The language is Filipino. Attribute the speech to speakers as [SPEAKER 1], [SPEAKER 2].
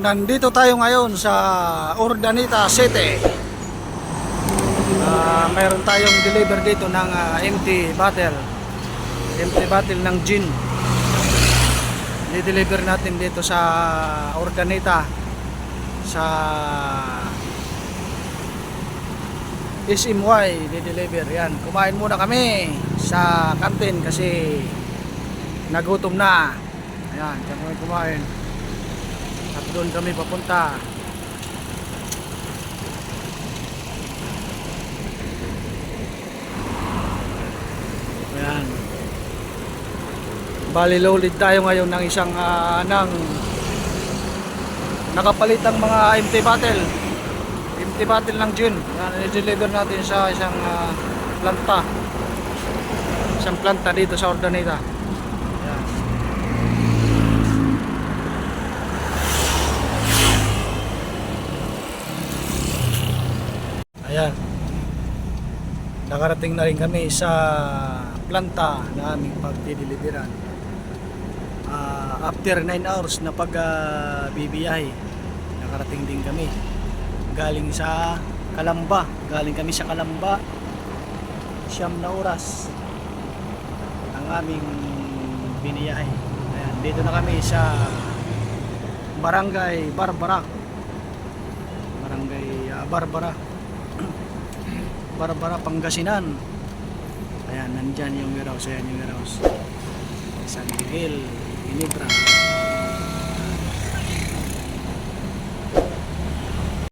[SPEAKER 1] Nandito tayo ngayon sa Urdaneta City. Mayroon tayong deliver dito ng empty bottle. Empty bottle ng gin. I-deliver natin dito sa Urdaneta sa SMY. I-deliver yan. Kumain muna kami sa kantin kasi nagutom na. Ayan, diyan kami kumain. At doon kami papunta. Ayan. Bali loaded tayo ngayon ng isang ng nakapalitang mga empty bottle. Empty bottle ng gin. Ayan, i-deliver natin sa isang planta. Isang planta dito sa Urdaneta. Ayan. Nakarating na rin kami sa planta na aming pagdideliveran. After 9 hours na pagbibiyahe, nakarating din kami. Galing sa Calamba. Galing kami sa Calamba. 9 na oras ang aming biniyahe. Ayan, dito na kami sa Barangay Barbara. Barangay Barbara. Barbara, Pangasinan. Ayan, nandyan yung warehouse. Ayan yung warehouse. San Miguel, Ginebra.